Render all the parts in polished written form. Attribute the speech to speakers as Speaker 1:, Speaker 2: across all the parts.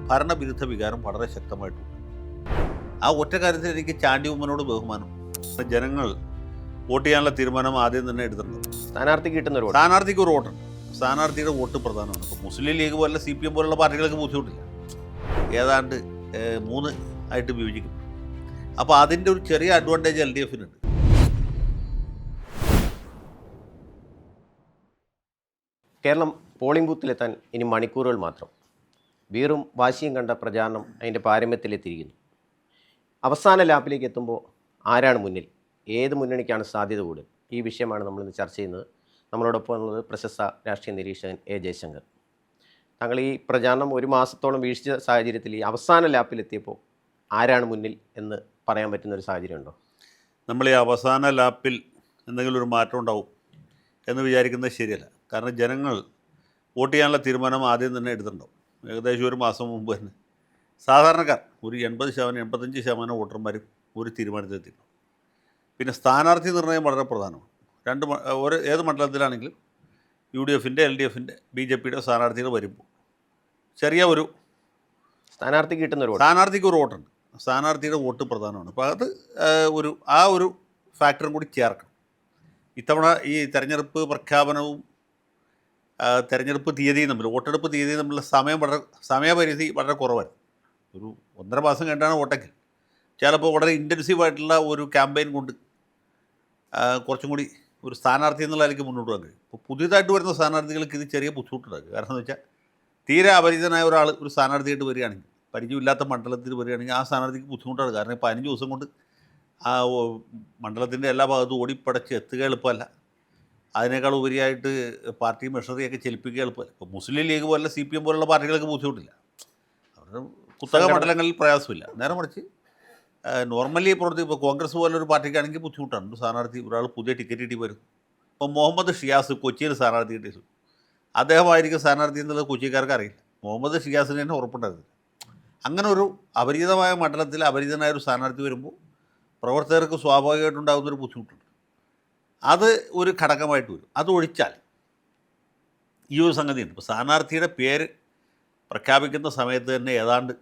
Speaker 1: ഭരണവിരുദ്ധ വികാരം വളരെ ശക്തമായിട്ടുണ്ട്. ആ ഒറ്റ കാര്യത്തിൽ എനിക്ക് ചാണ്ടി ഉമ്മനോട് ബഹുമാനം. ജനങ്ങൾ വോട്ട് ചെയ്യാനുള്ള തീരുമാനം ആദ്യം തന്നെ എടുത്തിട്ടുണ്ട്. സ്ഥാനാർത്ഥിക്ക് ഒരു വോട്ടുണ്ട്. സ്ഥാനാർത്ഥിയുടെ വോട്ട് പ്രധാനമാണ്. ഇപ്പോൾ മുസ്ലിം ലീഗ് പോലെ CPM പോലുള്ള പാർട്ടികൾക്ക് ബുദ്ധിമുട്ടില്ല. ഏതാണ്ട് 3 ആയിട്ട് വിഭജിക്കും. അപ്പോൾ അതിൻ്റെ ഒരു ചെറിയ അഡ്വാൻറ്റേജ് LDFനുണ്ട്.
Speaker 2: കേരളം പോളിംഗ് ബൂത്തിലെത്താൻ ഇനി മണിക്കൂറുകൾ മാത്രം. വീറും വാശിയും കണ്ട പ്രചാരണം അതിൻ്റെ പാരമ്യത്തിലെത്തിയിരിക്കുന്നു. അവസാന ലാപ്പിലേക്ക് എത്തുമ്പോൾ ആരാണ് മുന്നിൽ, ഏത് മുന്നണിക്കാണ് സാധ്യത കൂടുതൽ? ഈ വിഷയമാണ് നമ്മളിന്ന് ചർച്ച ചെയ്യുന്നത്. നമ്മളോടൊപ്പം ഉള്ളത് പ്രശസ്ത രാഷ്ട്രീയ നിരീക്ഷകൻ A. ജയശങ്കർ. താങ്കൾ ഈ പ്രചാരണം 1 മാസത്തോളം വീഴ്ച സാഹചര്യത്തിൽ ഈ അവസാന ലാപ്പിലെത്തിയപ്പോൾ ആരാണ് മുന്നിൽ എന്ന് പറയാൻ പറ്റുന്ന ഒരു സാഹചര്യം ഉണ്ടോ?
Speaker 1: നമ്മൾ ഈ അവസാന ലാപ്പിൽ എന്തെങ്കിലും ഒരു മാറ്റം ഉണ്ടാവും എന്ന് വിചാരിക്കുന്നത് ശരിയല്ല. കാരണം ജനങ്ങൾ വോട്ട് ചെയ്യാനുള്ള തീരുമാനം ആദ്യം തന്നെ എടുത്തിട്ടുണ്ടാവും. ഏകദേശം 1 മാസം മുമ്പ് തന്നെ സാധാരണക്കാർ ഒരു 80-85% വോട്ടർമാരും ഒരു തീരുമാനത്തിലെത്തിയിട്ടുണ്ടാവും. പിന്നെ സ്ഥാനാർത്ഥി നിർണ്ണയം വളരെ പ്രധാനമാണ്. ഏത് മണ്ഡലത്തിലാണെങ്കിലും UDFൻ്റെ LDFൻ്റെ BJPയുടെ സ്ഥാനാർത്ഥികൾ വരുമ്പോൾ ചെറിയ ഒരു സ്ഥാനാർത്ഥിക്ക് ഒരു വോട്ടുണ്ട്. സ്ഥാനാർത്ഥിയുടെ വോട്ട് പ്രധാനമാണ്. അപ്പോൾ അത് ഒരു ഫാക്ടറും കൂടി ചേർക്കണം. ഇത്തവണ ഈ തെരഞ്ഞെടുപ്പ് പ്രഖ്യാപനവും തെരഞ്ഞെടുപ്പ് തീയതിയും തമ്മിൽ, വോട്ടെടുപ്പ് തീയതിയും തമ്മിലുള്ള സമയപരിധി വളരെ കുറവായിരുന്നു. ഒരു 1.5 മാസം കഴിഞ്ഞാണ് വോട്ടെങ്കിൽ. ചിലപ്പോൾ വളരെ ഇൻറ്റൻസീവായിട്ടുള്ള ഒരു ക്യാമ്പയിൻ കൊണ്ട് കുറച്ചും കൂടി ഒരു സ്ഥാനാർത്ഥി എന്നുള്ള നിലയ്ക്ക് മുന്നോട്ട് പോകാൻ കഴിയും. ഇപ്പോൾ പുതിയതായിട്ട് വരുന്ന സ്ഥാനാർത്ഥികൾക്ക് ഇത് ചെറിയ ബുദ്ധിമുട്ടുണ്ടാകും. കാരണം എന്ന് വെച്ചാൽ തീരെ അപരിചിതനായ ഒരാൾ ഒരു സ്ഥാനാർത്ഥിയായിട്ട് വരികയാണെങ്കിൽ, പരിചയമില്ലാത്ത മണ്ഡലത്തിൽ വരികയാണെങ്കിൽ ആ സ്ഥാനാർത്ഥിക്ക് ബുദ്ധിമുട്ടാണ്. കാരണം 15 ദിവസം കൊണ്ട് ആ മണ്ഡലത്തിൻ്റെ എല്ലാ ഭാഗത്തും ഓടിപ്പടച്ച് എത്തുക എളുപ്പമല്ല. അതിനേക്കാൾ ഉപരിയായിട്ട് പാർട്ടി മെഷറിയൊക്കെ ചെലുപ്പിക്കുക എളുപ്പമല്ല. ഇപ്പോൾ മുസ്ലിം ലീഗ് പോലെ CPM പോലുള്ള പാർട്ടികൾക്ക് ബുദ്ധിമുട്ടില്ല. അവരുടെ കുത്തക മണ്ഡലങ്ങളിൽ പ്രയാസമില്ല. നേരെ മറിച്ച് നോർമലി ഇപ്പോൾ കോൺഗ്രസ് പോലൊരു പാർട്ടിക്കാണെങ്കിൽ ബുദ്ധിമുട്ടാണ്. ഒരു സ്ഥാനാർത്ഥി ഒരാൾ പുതിയ ടിക്കറ്റ് കിട്ടി വരും. ഇപ്പോൾ മുഹമ്മദ് ഷിയാസ് കൊച്ചിയിൽ സ്ഥാനാർത്ഥി കിട്ടിയത് അദ്ദേഹമായിരിക്കും സ്ഥാനാർത്ഥി എന്നുള്ളത് കൊച്ചിക്കാർക്ക് അറിയില്ല. മുഹമ്മദ് ഷിയാസിന് തന്നെ ഉറപ്പുണ്ടായിരുന്നില്ല. അങ്ങനെ ഒരു അപരിചിതമായ മണ്ഡലത്തിൽ അപരിചിതനായ ഒരു സ്ഥാനാർത്ഥി വരുമ്പോൾ പ്രവർത്തകർക്ക് സ്വാഭാവികമായിട്ടുണ്ടാകുന്നൊരു ബുദ്ധിമുട്ടുണ്ട്. അത് ഒരു ഘടകമായിട്ട് വരും. അതൊഴിച്ചാൽ ഈ ഒരു സംഗതിയുണ്ട്. ഇപ്പോൾ സ്ഥാനാർത്ഥിയുടെ പേര് പ്രഖ്യാപിക്കുന്ന സമയത്ത് തന്നെ ഏതാണ്ട്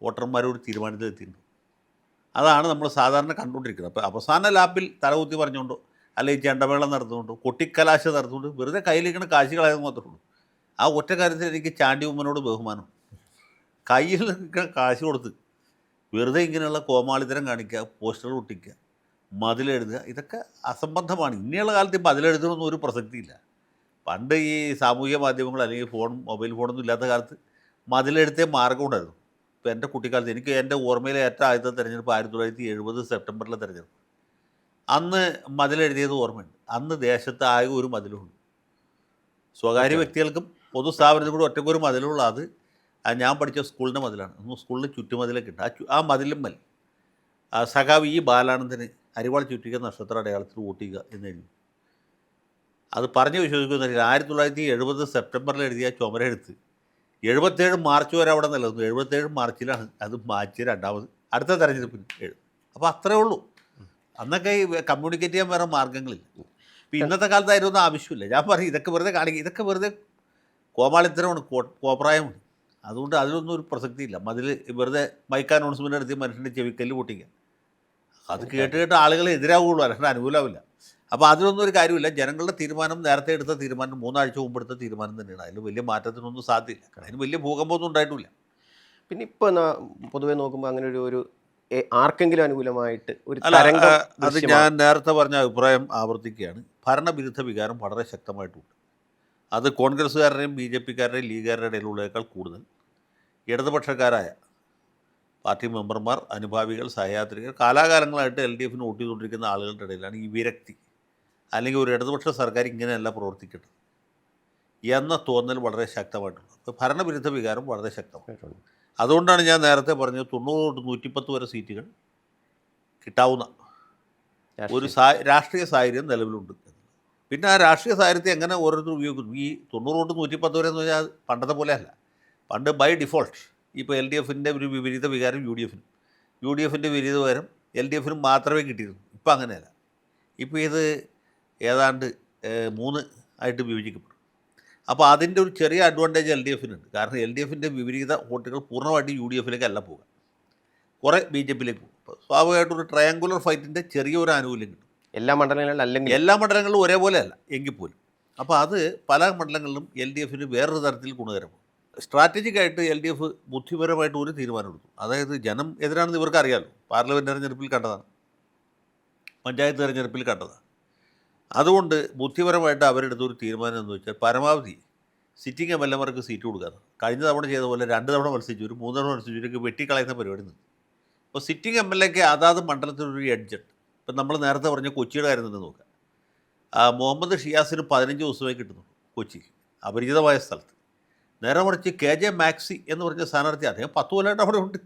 Speaker 1: വോട്ടർമാരോട് തീരുമാനത്തിലെത്തിയിട്ടുണ്ട്. അതാണ് നമ്മൾ സാധാരണ കണ്ടുകൊണ്ടിരിക്കുന്നത്. അപ്പോൾ അവസാന ലാപ്പിൽ തലകുത്തി പറഞ്ഞുകൊണ്ടോ അല്ലെങ്കിൽ ചെണ്ടമേളം നടത്തുകൊണ്ടോ കൊട്ടിക്കലാശ നടത്തുകൊണ്ട് വെറുതെ കയ്യിലിരിക്കുന്ന കാശ് കളയാതെ മാത്രമേ ഉള്ളൂ. ആ ഒറ്റ കാര്യത്തിൽ എനിക്ക് ചാണ്ടി ഉമ്മനോട് ബഹുമാനം. കയ്യിൽ കാശ് കൊടുത്ത് വെറുതെ ഇങ്ങനെയുള്ള കോമാളിത്തരം കാണിക്കുക, പോസ്റ്റർ ഒട്ടിക്കുക, മതിലെഴുതുക, ഇതൊക്കെ അസംബന്ധമാണ്. ഇനിയുള്ള കാലത്ത് മതിലെഴുതുന്നൊന്നും ഒരു പ്രസക്തിയില്ല. പണ്ട് ഈ സാമൂഹിക മാധ്യമങ്ങൾ അല്ലെങ്കിൽ മൊബൈൽ ഫോണൊന്നും ഇല്ലാത്ത കാലത്ത് മതിലെഴുത്തേ മാർഗം ഉണ്ടായിരുന്നു. ഇപ്പോൾ എൻ്റെ കുട്ടിക്കാലത്ത് എനിക്ക് എൻ്റെ ഓർമ്മയിലെ ഏറ്റവും ആദ്യത്തെ തെരഞ്ഞെടുപ്പ് 1970 സെപ്റ്റംബറിലെ തെരഞ്ഞെടുപ്പ്. അന്ന് മതിലെഴുതിയത് ഓർമ്മയുണ്ട്. അന്ന് ദേശത്ത് ആകെ ഒരു മതിലുള്ളൂ. സ്വകാര്യ വ്യക്തികൾക്കും പൊതുസ്ഥാപനത്തിൽ കൂടി ഒറ്റക്കൊരു മതിലുള്ള അത് ഞാൻ പഠിച്ച സ്കൂളിൻ്റെ മതിലാണ്. അന്ന് സ്കൂളിൽ ചുറ്റുമതിലൊക്കെ ഉണ്ട്. ആ മതിലും മൽ സഖാവ് ഈ ബാലാനന്ദന് അരിവാൾ ചുറ്റിക നക്ഷത്ര അടയാളത്തിൽ വോട്ട് ചെയ്യുക എന്ന് എഴുതി. അത് പറഞ്ഞ് വിശ്വസിക്കുന്നില്ല. 1970 സെപ്റ്റംബറിൽ എഴുതിയ ചുമരെഴുത്ത് 77 മാർച്ച് വരെ അവിടെ നിലനിന്നു. 77 മാർച്ചിലാണ് അത് മാറ്റി രണ്ടാമത് അടുത്ത തെരഞ്ഞെടുപ്പിന് എഴുതും. അപ്പോൾ അത്രേ ഉള്ളൂ. അന്നൊക്കെ ഈ കമ്മ്യൂണിക്കേറ്റ് ചെയ്യാൻ വേറെ മാർഗ്ഗങ്ങളില്ല. ഇപ്പോൾ ഇന്നത്തെ കാലത്ത് അതിനൊന്നും ആവശ്യമില്ല. ഞാൻ പറയും ഇതൊക്കെ വെറുതെ കാണിക്കുക, ഇതൊക്കെ വെറുതെ കോമാളിത്തരമാണ്, കോപ്രായമാണ്. അതുകൊണ്ട് അതിലൊന്നും ഒരു പ്രസക്തിയില്ല. അതിൽ വെറുതെ മൈക്ക് അനൗൺസ്മെൻ്റ് നടത്തി മനുഷ്യൻ്റെ ചെവിക്കല്ല് പൊട്ടിക്കുക, അത് കേട്ട് ആളുകൾ എതിരാവുള്ളൂ, അല്ലാണ്ട് അനുകൂലമാവില്ല. അപ്പോൾ അതിലൊന്നും ഒരു കാര്യമില്ല. ജനങ്ങളുടെ തീരുമാനം, നേരത്തെ എടുത്ത തീരുമാനം, 3 ആഴ്ച മുമ്പ് എടുത്ത തീരുമാനം തന്നെയാണ്. അതിൽ വലിയ മാറ്റത്തിനൊന്നും സാധ്യമില്ല. അതിന് വലിയ ഭൂകമ്പമൊന്നും ഉണ്ടായിട്ടില്ല.
Speaker 2: പിന്നെ ഇപ്പോൾ പൊതുവെ നോക്കുമ്പോൾ അങ്ങനെ ഒരു ആർക്കെങ്കിലും അനുകൂലമായിട്ട് ഒരു
Speaker 1: അത് ഞാൻ നേരത്തെ പറഞ്ഞ അഭിപ്രായം ആവർത്തിക്കുകയാണ്. ഭരണവിരുദ്ധ വികാരം വളരെ ശക്തമായിട്ടുണ്ട്. അത് കോൺഗ്രസ്സുകാരുടെയും BJPക്കാരുടെയും ലീഗുകാരുടെ ഇടയിലുള്ളതിനേക്കാൾ കൂടുതൽ ഇടതുപക്ഷക്കാരായ പാർട്ടി മെമ്പർമാർ, അനുഭാവികൾ, സഹയാത്രികർ, കാലാകാലങ്ങളായിട്ട് LDFന് വോട്ട് ചെയ്തുകൊണ്ടിരിക്കുന്ന ആളുകളുടെ ഇടയിലാണ് ഈ വിരക്തി, അല്ലെങ്കിൽ ഒരു ഇടതുപക്ഷ സർക്കാർ ഇങ്ങനെയല്ല പ്രവർത്തിക്കേണ്ടത് എന്ന തോന്നൽ വളരെ ശക്തമായിട്ടുണ്ട്. അപ്പോൾ ഭരണവിരുദ്ധ വികാരം വളരെ ശക്തമായിട്ടുണ്ട്. അതുകൊണ്ടാണ് ഞാൻ നേരത്തെ പറഞ്ഞത് 90-110 വരെ സീറ്റുകൾ കിട്ടാവുന്ന ഒരു രാഷ്ട്രീയ സാഹചര്യം നിലവിലുണ്ട്. പിന്നെ ആ രാഷ്ട്രീയ സാഹചര്യത്തെ എങ്ങനെ ഓരോരുത്തർ ഉപയോഗിക്കുന്നു? ഈ 90-110 വരെ എന്ന് പറഞ്ഞാൽ പണ്ടത്തെ പോലെയല്ല. പണ്ട് ബൈ ഡിഫോൾട്ട് ഇപ്പോൾ LDFൻ്റെ ഒരു വിപരീത വികാരം UDFൻ്റെ വിപരീത വികാരം LDFനും മാത്രമേ കിട്ടിയിരുന്നു. ഇപ്പം അങ്ങനെയല്ല. ഇപ്പോൾ ഇത് ഏതാണ്ട് 3 ആയിട്ട് വിഭജിക്കപ്പെടും. അപ്പോൾ അതിൻ്റെ ഒരു ചെറിയ അഡ്വാൻറ്റേജ് എൽ ഡി എഫിനുണ്ട്. കാരണം എൽ ഡി എഫിൻ്റെ വിപരീത വോട്ടുകൾ പൂർണ്ണമായിട്ട് യു ഡി എഫിലേക്കല്ല പോകുക, കുറേ ബി ജെ പിയിലേക്ക് പോകും. അപ്പോൾ സ്വാഭാവികമായിട്ടും ഒരു ട്രയാങ്കുലർ ഫൈറ്റിൻ്റെ ചെറിയൊരു ആനുകൂല്യം കിട്ടും.
Speaker 2: എല്ലാ മണ്ഡലങ്ങളിലും അല്ലെങ്കിൽ
Speaker 1: എല്ലാ മണ്ഡലങ്ങളിലും ഒരേപോലെ അല്ല എങ്കിൽ പോലും. അപ്പോൾ അത് പല മണ്ഡലങ്ങളിലും എൽ ഡി എഫിന് വേറൊരു തരത്തിൽ ഗുണകരമാണ്. സ്ട്രാറ്റജിക്കായിട്ട് എൽ ഡി എഫ് ബുദ്ധിപരമായിട്ട് ഒരു തീരുമാനം എടുത്തു. അതായത് ജനം എതിരാണെന്ന് ഇവർക്ക് അറിയാമല്ലോ, പാർലമെൻറ്റ് തെരഞ്ഞെടുപ്പിൽ കണ്ടതാണ്, പഞ്ചായത്ത് തെരഞ്ഞെടുപ്പിൽ കണ്ടതാണ്. അതുകൊണ്ട് ബുദ്ധിപരമായിട്ട് അവരെടുത്തൊരു തീരുമാനം എന്ന് വെച്ചാൽ പരമാവധി സിറ്റിംഗ് എം എൽ എമാർക്ക് സീറ്റ് കൊടുക്കാറ്. കഴിഞ്ഞ തവണ ചെയ്ത പോലെ 2 തവണ മത്സരിച്ചു, ഒരു 3 തവണ മത്സരിച്ചവരൊക്കെ വെട്ടിക്കളയുന്ന പരിപാടി നിന്ന്. അപ്പോൾ സിറ്റിംഗ് എം എൽ എക്ക് അതാത് മണ്ഡലത്തിലൊരു എഡ്ജുണ്ട്. ഇപ്പം നമ്മൾ നേരത്തെ പറഞ്ഞ കൊച്ചിയുടെ കാര്യം തന്നെ നോക്കുക. മുഹമ്മദ് ഷിയാസിന് 15 ദിവസമായി കിട്ടുന്നു കൊച്ചി, അപരിചിതമായ സ്ഥലത്ത്. നേരെ മറിച്ച് കെ ജെ മാക്സി എന്ന് പറഞ്ഞ സ്ഥാനാർത്ഥി, അദ്ദേഹം 10 കൊല്ലമായിട്ട് അവിടെ ഉണ്ട്.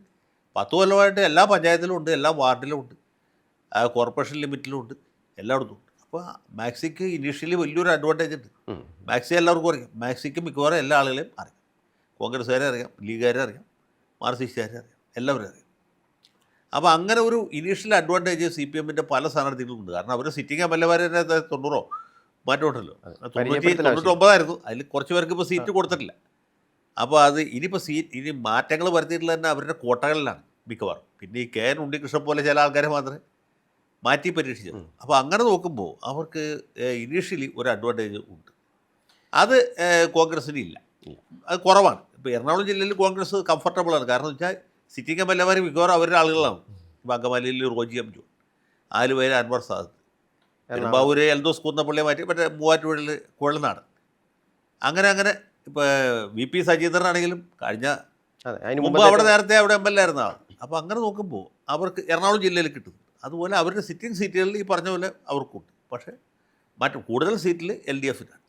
Speaker 1: 10 കൊല്ലമായിട്ട് എല്ലാ പഞ്ചായത്തിലും ഉണ്ട്, എല്ലാ വാർഡിലും ഉണ്ട്, കോർപ്പറേഷൻ ലിമിറ്റിലും ഉണ്ട്, എല്ലായിടത്തും ഉണ്ട്. അപ്പോൾ മാക്സിക്ക് ഇനീഷ്യലി വലിയൊരു അഡ്വാൻറ്റേജ് ഉണ്ട്. മാക്സി എല്ലാവർക്കും അറിയാം. മാക്സിക്ക് മിക്കവാറും എല്ലാ ആളുകളെയും അറിയാം. കോൺഗ്രസ്സുകാരെ അറിയാം, ലീഗുകാരെ അറിയാം, മാർക്സിസ്റ്റുകാരെ അറിയാം, എല്ലാവരും അറിയാം. അപ്പോൾ അങ്ങനെ ഒരു ഇനീഷ്യൽ അഡ്വാൻറ്റേജ് സി പി എമ്മിൻ്റെ പല സ്ഥാനാർത്ഥികളുണ്ട്. കാരണം അവർ സിറ്റിംഗ് എം എൽ എമാരെ 90 മാറ്റമുണ്ടല്ലോ, 99 അതിൽ കുറച്ച് പേർക്ക് ഇപ്പോൾ സീറ്റ് കൊടുത്തിട്ടില്ല. അപ്പോൾ അത് ഇനിയിപ്പോൾ ഇനി മാറ്റങ്ങൾ വരുത്തിയിട്ടുള്ള തന്നെ അവരുടെ കോട്ടകളിലാണ് മിക്കവാറും. പിന്നെ ഈ കെ എൻ ഉണ്ണികൃഷ്ണൻ പോലെ ചില ആൾക്കാരെ മാത്രമേ മാറ്റി പരീക്ഷിച്ചത്. അപ്പോൾ അങ്ങനെ നോക്കുമ്പോൾ അവർക്ക് ഇനീഷ്യലി ഒരു അഡ്വാൻറ്റേജ് ഉണ്ട്. അത് കോൺഗ്രസ്സിന് ഇല്ല, അത് കുറവാണ്. ഇപ്പോൾ എറണാകുളം ജില്ലയിൽ കോൺഗ്രസ് കംഫർട്ടബിളാണ്. കാരണം എന്ന് വെച്ചാൽ സിറ്റിംഗ് എം എൽ എമാർ മിക്കവാറും അവരുടെ ആളുകളാണ്. ഇപ്പോൾ അങ്കമാലിയിൽ റോജി എം ജോൺ, ആലുവയിൽ അൻവർ സാദത്ത്, പെരുമ്പാവൂര് എൽദോസ് കുന്നപ്പള്ളിയെ മാറ്റി മറ്റേ മൂവാറ്റുപുഴയിൽ കുഴൽനാട്, അങ്ങനെ ഇപ്പോൾ വി പി സജീന്ദ്രനാണെങ്കിലും കഴിഞ്ഞ മുമ്പ് അവിടെ നേരത്തെ അവിടെ എം എൽ എ ആയിരുന്ന ആൾ. അപ്പോൾ അങ്ങനെ നോക്കുമ്പോൾ അവർക്ക് എറണാകുളം ജില്ലയിൽ കിട്ടുന്നു. അതുപോലെ അവരുടെ സിറ്റിംഗ് സീറ്റുകളിൽ ഈ പറഞ്ഞ പോലെ അവർക്കുണ്ട്. പക്ഷേ കൂടുതൽ സീറ്റിൽ എൽ ഡി എഫിനാണ്.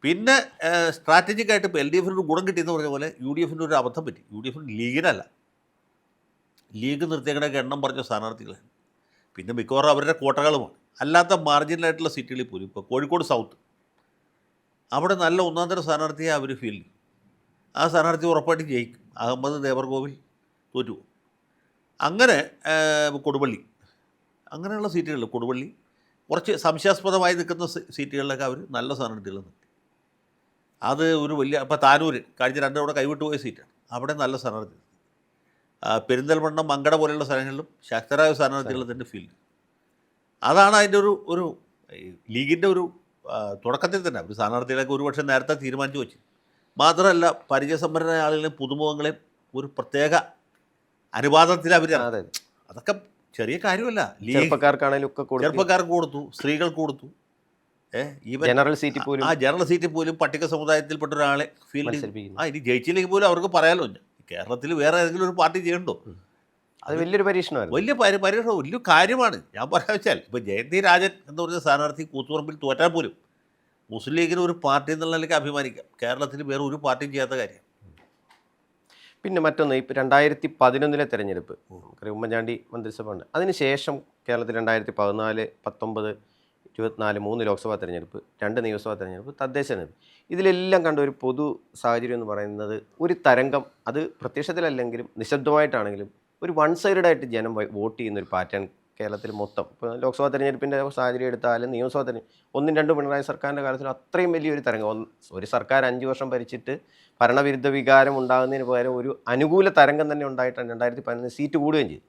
Speaker 1: പിന്നെ സ്ട്രാറ്റജിക്കായിട്ട് ഇപ്പോൾ എൽ ഡി എഫിനൊരു ഗുണം കിട്ടിയെന്ന് പറഞ്ഞ പോലെ യു ഡി എഫിൻ്റെ ഒരു അബദ്ധം പറ്റി. യു ഡി എഫിന് ലീഗിനല്ല, ലീഗ് നിർത്തിയേക്കണൊക്കെ എണ്ണം പറഞ്ഞ സ്ഥാനാർത്ഥികളാണ്. പിന്നെ മിക്കവാറും അവരുടെ കോട്ടകളുമാണ്. അല്ലാത്ത മാർജിനലായിട്ടുള്ള സീറ്റുകളിൽ പോലും ഇപ്പോൾ കോഴിക്കോട് സൗത്ത് അവിടെ നല്ല ഒന്നാന്തര സ്ഥാനാർത്ഥിയെ അവർ ഫീൽ ചെയ്യും. ആ സ്ഥാനാർത്ഥി ഉറപ്പായിട്ട് ജയിക്കും. അഹമ്മദ് ദേവർകോവിൽ തോറ്റുപോകും. അങ്ങനെ കൊടുവള്ളി അങ്ങനെയുള്ള സീറ്റുകളിൽ, കൊടുവള്ളി കുറച്ച് സംശയാസ്പദമായി നിൽക്കുന്ന സീറ്റുകളിലൊക്കെ അവർ നല്ല സ്ഥാനാർത്ഥികൾ നിൽക്കും. അത് ഒരു വലിയ ഇപ്പോൾ താനൂർ കഴിഞ്ഞ 2 തവണ കൈവിട്ടു പോയ സീറ്റാണ്, അവിടെ നല്ല സ്ഥാനാർത്ഥി. പെരിന്തൽമണ്ണ മങ്കട പോലെയുള്ള സ്ഥലങ്ങളിലും ശക്തരായ സ്ഥാനാർത്ഥികൾ തന്നെ ഫീൽഡ്. അതാണ് അതിൻ്റെ ഒരു ലീഗിൻ്റെ ഒരു തുടക്കത്തിൽ തന്നെ അവർ സ്ഥാനാർത്ഥികളൊക്കെ ഒരുപക്ഷെ നേരത്തെ തീരുമാനിച്ചു വെച്ചു. മാത്രമല്ല പരിചയസമ്പന്നരായ ആളുകളെയും പുതുമുഖങ്ങളെയും ഒരു പ്രത്യേക അനുപാതത്തിൽ അവർ, അതൊക്കെ ചെറിയ കാര്യമല്ല. ചെറുപ്പക്കാർക്ക് കൊടുത്തു, സ്ത്രീകൾക്ക് കൊടുത്തു.
Speaker 2: ജനറൽ സീറ്റിൽ പോലും
Speaker 1: ജനറൽ സീറ്റിൽ പോലും പട്ടിക സമുദായത്തിൽപ്പെട്ട ഒരാളെ ഫീൽഡ് ഇനി ജയിച്ചില്ലെങ്കിൽ പോലും അവർക്ക് പറയാലോ, കേരളത്തിൽ വേറെ ഏതെങ്കിലും ഒരു പാർട്ടി ചെയ്യണ്ടോ?
Speaker 2: അത് വലിയൊരു പരീക്ഷണമാണ്,
Speaker 1: വലിയ പരീക്ഷണം, വലിയ കാര്യമാണ്. ഞാൻ പറയാൻ വെച്ചാൽ ഇപ്പോൾ ജയന്തി രാജൻ എന്ന് പറഞ്ഞ സ്ഥാനാർത്ഥി കൂത്തുപറമ്പിൽ തോറ്റാൽ പോലും മുസ്ലിം ലീഗിന് ഒരു പാർട്ടി എന്നുള്ള നിലയ്ക്ക് അഭിമാനിക്കാം. കേരളത്തിൽ വേറെ ഒരു പാർട്ടിയും ചെയ്യാത്ത കാര്യം.
Speaker 2: പിന്നെ മറ്റൊന്ന്, ഇപ്പോൾ 2011 തെരഞ്ഞെടുപ്പ്, ഉമ്മൻചാണ്ടി മന്ത്രിസഭ ഉണ്ട്. അതിനുശേഷം കേരളത്തിൽ 2014, 19, 24 3 ലോക്സഭാ തെരഞ്ഞെടുപ്പ്, 2 നിയമസഭാ തെരഞ്ഞെടുപ്പ്, തദ്ദേശ തെരഞ്ഞെടുപ്പ്, ഇതിലെല്ലാം കണ്ട ഒരു പൊതു സാഹചര്യം എന്ന് പറയുന്നത് ഒരു തരംഗം, അത് പ്രത്യക്ഷത്തിലല്ലെങ്കിലും നിശബ്ദമായിട്ടാണെങ്കിലും ഒരു വൺ സൈഡായിട്ട് ജനം വോട്ട് ചെയ്യുന്നൊരു പാറ്റേൺ കേരളത്തിൽ മൊത്തം. ഇപ്പോൾ ലോക്സഭാ തെരഞ്ഞെടുപ്പിൻ്റെ സാഹചര്യം എടുത്താലും നിയമസഭാ തെരഞ്ഞെടുപ്പ് 1, 2 പിണറായി സർക്കാരിൻ്റെ കാലത്തിൽ അത്രയും വലിയൊരു തരംഗം, ഒരു സർക്കാർ 5 വർഷം ഭരിച്ചിട്ട് ഭരണവിരുദ്ധ വികാരം ഉണ്ടാകുന്നതിന് പകരം ഒരു അനുകൂല തരംഗം തന്നെ ഉണ്ടായിട്ടാണ് 2011 സീറ്റ് കൂടുകയും ചെയ്തു.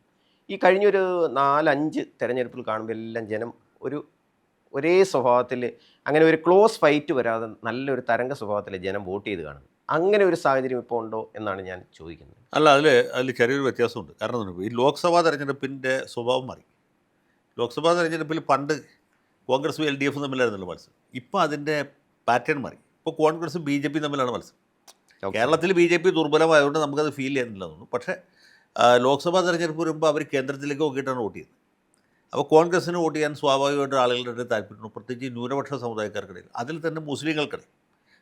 Speaker 2: ഈ കഴിഞ്ഞൊരു 4-5 തെരഞ്ഞെടുപ്പിൽ കാണുമ്പോൾ എല്ലാം ജനം ഒരേ സ്വഭാവത്തിൽ, അങ്ങനെ ഒരു ക്ലോസ് ഫൈറ്റ് വരാതെ നല്ലൊരു തരംഗ സ്വഭാവത്തിൽ ജനം വോട്ട് ചെയ്ത് കാണുന്നു. അങ്ങനെ ഒരു സാഹചര്യം ഇപ്പോൾ ഉണ്ടോ എന്നാണ് ഞാൻ ചോദിക്കുന്നത്.
Speaker 1: അല്ല, അതിൽ ചെറിയൊരു വ്യത്യാസമുണ്ട്. കാരണം ഈ ലോക്സഭാ തെരഞ്ഞെടുപ്പിൻ്റെ സ്വഭാവം മാറി. ലോക്സഭാ തെരഞ്ഞെടുപ്പിൽ പണ്ട് കോൺഗ്രസും എൽ ഡി എഫും തമ്മിലായിരുന്നല്ലോ മത്സരം. ഇപ്പോൾ അതിൻ്റെ പാറ്റേൺ മാറി. ഇപ്പോൾ കോൺഗ്രസും ബി ജെ പി തമ്മിലാണ് മത്സരം. കേരളത്തിൽ ബി ജെ പി ദുർബലമായതുകൊണ്ട് നമുക്കത് ഫീൽ ചെയ്യുന്നില്ല തോന്നുന്നു. പക്ഷേ ലോക്സഭാ തെരഞ്ഞെടുപ്പ് വരുമ്പോൾ അവർ കേന്ദ്രത്തിലേക്ക് നോക്കിയിട്ടാണ് വോട്ട് ചെയ്യുന്നത്. അപ്പോൾ കോൺഗ്രസ്സിന് വോട്ട് ചെയ്യാൻ സ്വാഭാവികമായിട്ട് ആളുകളുടെ താല്പര്യമുണ്ട്, പ്രത്യേകിച്ച് ന്യൂനപക്ഷ സമുദായക്കാർക്കിടയിൽ, അതിൽ തന്നെ മുസ്ലിങ്ങൾക്കിടയിൽ.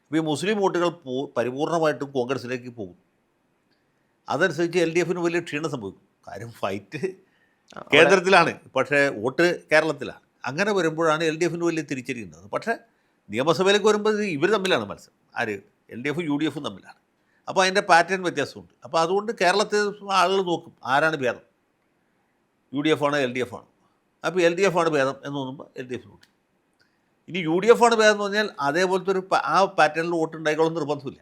Speaker 1: അപ്പോൾ ഈ മുസ്ലിം വോട്ടുകൾ പരിപൂർണമായിട്ടും കോൺഗ്രസ്സിലേക്ക് പോകും. അതനുസരിച്ച് എൽ ഡി എഫിന് വലിയ ക്ഷീണം സംഭവിക്കും. കാര്യം ഫൈറ്റ് കേന്ദ്രത്തിലാണ്, പക്ഷേ വോട്ട് കേരളത്തിലാണ്. അങ്ങനെ വരുമ്പോഴാണ് എൽ ഡി എഫിന് വലിയ തിരിച്ചടി ഉണ്ടാകുന്നത്. പക്ഷേ നിയമസഭയിലേക്ക് വരുമ്പോൾ ഇവർ തമ്മിലാണ് മത്സരം. ആര്? എൽ ഡി എഫും യു ഡി എഫും തമ്മിലാണ്. അപ്പോൾ അതിൻ്റെ പാറ്റേൺ വ്യത്യാസമുണ്ട്. അപ്പോൾ അതുകൊണ്ട് കേരളത്തിൽ ആളുകൾ നോക്കും ആരാണ് ഭേദം, യു ഡി എഫ് ആണോ എൽ ഡി എഫ് ആണോ. അപ്പോൾ എൽ ഡി എഫ് ആണ് ഭേദം എന്ന് തോന്നുമ്പോൾ എൽ ഡി എഫിന് വോട്ട്. ഇനി യു ഡി എഫ് ആണ് ഭേദം എന്ന് പറഞ്ഞാൽ അതേപോലത്തെ ഒരു ആ പാറ്റേണിൽ വോട്ട് ഉണ്ടായിക്കോളും നിർബന്ധമില്ല.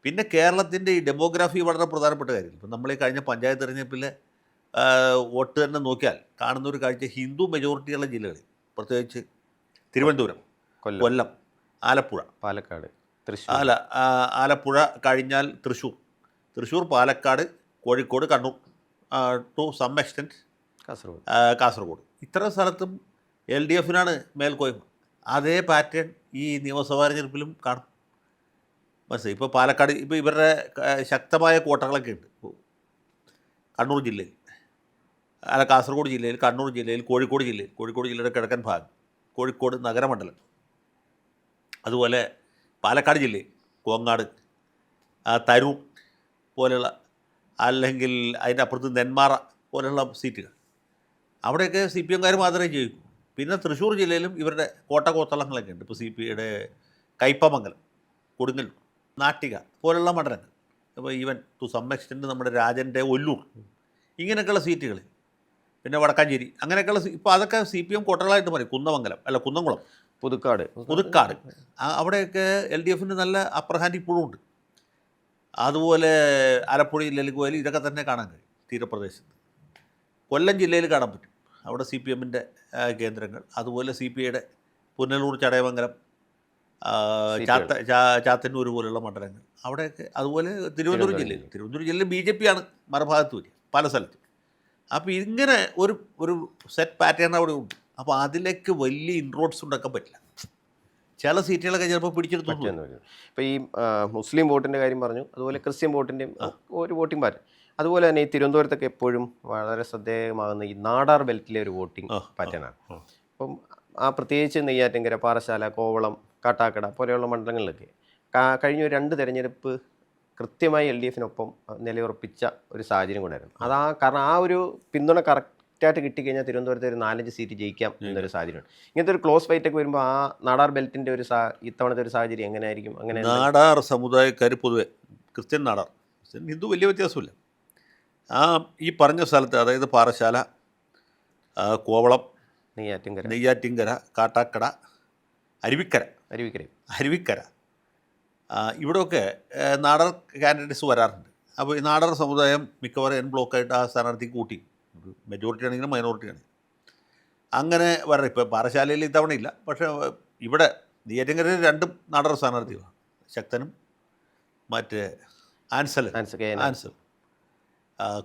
Speaker 1: പിന്നെ കേരളത്തിൻ്റെ ഈ ഡെമോഗ്രാഫി വളരെ പ്രധാനപ്പെട്ട കാര്യം. ഇപ്പം നമ്മൾ ഈ കഴിഞ്ഞ പഞ്ചായത്ത് തെരഞ്ഞെടുപ്പിലെ വോട്ട് തന്നെ നോക്കിയാൽ കാണുന്ന ഒരു കാഴ്ച ഹിന്ദു മെജോറിറ്റിയുള്ള ജില്ലകളിൽ, പ്രത്യേകിച്ച് തിരുവനന്തപുരം, കൊല്ലം, ആലപ്പുഴ,
Speaker 2: പാലക്കാട്, തൃശ്ശൂർ,
Speaker 1: ആലപ്പുഴ കഴിഞ്ഞാൽ Thrissur, Palakkad, Kozhikode, Kannur, to some extent Kasaragod, ഇത്തരം സ്ഥലത്തും എൽ ഡി എഫിനാണ് മേൽക്കോയ്മ. അതേ പാറ്റേൺ ഈ നിയമസഭാ തെരഞ്ഞെടുപ്പിലും കാണും. മനസ്സിലായി. ഇപ്പോൾ പാലക്കാട്, ഇപ്പോൾ ഇവരുടെ ശക്തമായ കോട്ടകളൊക്കെ ഉണ്ട്. കണ്ണൂർ ജില്ലയിൽ, കാസർഗോഡ് ജില്ലയിൽ, കണ്ണൂർ ജില്ലയിൽ, കോഴിക്കോട് ജില്ലയുടെ കിഴക്കൻ ഭാഗം, കോഴിക്കോട് നഗരമണ്ഡലം, അതുപോലെ പാലക്കാട് ജില്ലയിൽ കോങ്ങാട്, തരൂർ പോലെയുള്ള, അല്ലെങ്കിൽ അതിൻ്റെ അപ്പുറത്ത് നെന്മാറ പോലെയുള്ള സീറ്റുകൾ, അവിടെയൊക്കെ സി പി എംകാർ മാത്രമേ ജയിക്കൂ. പിന്നെ തൃശ്ശൂർ ജില്ലയിലും ഇവരുടെ കോട്ടകോത്തളങ്ങളൊക്കെ ഉണ്ട്. ഇപ്പോൾ സി പി ഐയുടെ കയ്പമംഗലം, കൊടുങ്ങല്ലൂർ, നാട്ടിക പോലുള്ള മണ്ഡലങ്ങൾ, അപ്പോൾ ഈവൻ ടു സം എക്സ്റ്റെൻറ്റ് നമ്മുടെ രാജൻ്റെ ഒല്ലൂർ, ഇങ്ങനെയൊക്കെയുള്ള സീറ്റുകൾ, പിന്നെ വടക്കാഞ്ചേരി, അങ്ങനെയൊക്കെയുള്ള ഇപ്പോൾ അതൊക്കെ സി പി എം കോട്ടകളായിട്ട് മാറി. കുന്നംകുളം, പുതുക്കാട്, അവിടെയൊക്കെ എൽ ഡി എഫിന് നല്ല അപ്പർ ഹാൻഡ് ഇപ്പോഴും ഉണ്ട്. അതുപോലെ ആലപ്പുഴ ജില്ലയിലേക്ക് പോയാലും ഇതൊക്കെ തന്നെ കാണാൻ കഴിയും. തീരപ്രദേശത്ത് കൊല്ലം ജില്ലയിൽ കാണാൻ പറ്റും, അവിടെ സി പി എമ്മിൻ്റെ കേന്ദ്രങ്ങൾ. അതുപോലെ സി പി ഐയുടെ പുനലൂർ, ചടയമംഗലം, ചാത്തന്നൂർ പോലുള്ള മണ്ഡലങ്ങൾ അവിടെയൊക്കെ. അതുപോലെ തിരുവനന്തപുരം ജില്ലയിൽ ബി ജെ പി ആണ് മറുഭാഗത്ത് വരിക പല സ്ഥലത്തും. അപ്പോൾ ഇങ്ങനെ ഒരു സെറ്റ് പാറ്റേൺ അവിടെ ഉണ്ട്. അപ്പോൾ അതിലേക്ക് വലിയ ഇൻറോഡ്സ് ഉണ്ടാക്കാൻ പറ്റില്ല. ചില സീറ്റുകളൊക്കെ ചിലപ്പോൾ പിടിച്ചെടുത്തു.
Speaker 2: ഇപ്പോൾ ഈ മുസ്ലിം വോട്ടിൻ്റെ കാര്യം പറഞ്ഞു, അതുപോലെ ക്രിസ്ത്യൻ വോട്ടിൻ്റെയും ഒരു വോട്ടിംഗ് പാറ്റേൺ. അതുപോലെ തന്നെ ഈ തിരുവനന്തപുരത്തൊക്കെ എപ്പോഴും വളരെ ശ്രദ്ധേയമാകുന്ന ഈ നാടാർ ബെൽറ്റിലെ ഒരു വോട്ടിംഗ് പാറ്റേണാണ്. അപ്പം പ്രത്യേകിച്ച് നെയ്യാറ്റിൻകര, പാറശാല, കോവളം, കാട്ടാക്കട പോലെയുള്ള മണ്ഡലങ്ങളിലൊക്കെ കഴിഞ്ഞ 2 തെരഞ്ഞെടുപ്പ് കൃത്യമായി എൽ ഡി എഫിനൊപ്പം നിലയുറപ്പിച്ച ഒരു സാഹചര്യം കൊണ്ടായിരുന്നു. കാരണം ആ ഒരു പിന്തുണ കറക്റ്റായിട്ട് കിട്ടിക്കഴിഞ്ഞാൽ തിരുവനന്തപുരത്ത് ഒരു 4-5 സീറ്റ് ജയിക്കാം എന്നൊരു സാഹചര്യമാണ്. ഇങ്ങനത്തെ ഒരു ക്ലോസ് ഫൈറ്റൊക്കെ വരുമ്പോൾ ആ നാടാർ ബെൽറ്റിൻ്റെ ഇത്തവണത്തെ ഒരു സാഹചര്യം എങ്ങനെയായിരിക്കും? അങ്ങനെ
Speaker 1: നാടാർ സമുദായക്കാർ പൊതുവെ ക്രിസ്ത്യൻ ഹിന്ദു വലിയ വ്യത്യാസമില്ല. ഈ പറഞ്ഞ സ്ഥലത്ത്, അതായത് പാറശാല, കോവളം, നെയ്യാറ്റിൻകര, കാട്ടാക്കട, അരുവിക്കര, ഇവിടെയൊക്കെ നാടർ കാൻഡിഡേറ്റ്സ് വരാറുണ്ട്. അപ്പോൾ ഈ നാടർ സമുദായം മിക്കവാറും എൻ ബ്ലോക്കായിട്ട് ആ സ്ഥാനാർത്ഥിക്ക് കൂട്ടി, മെജോറിറ്റി ആണെങ്കിലും മൈനോറിറ്റി ആണെങ്കിലും അങ്ങനെ വരണം. ഇപ്പോൾ പാറശാലയിൽ ഇത്തവണ ഇല്ല, പക്ഷേ ഇവിടെ നെയ്യാറ്റിൻകരയിൽ 2 നാടർ സ്ഥാനാർത്ഥികളാണ്, ശക്തനും മറ്റേ ആൻസൽ.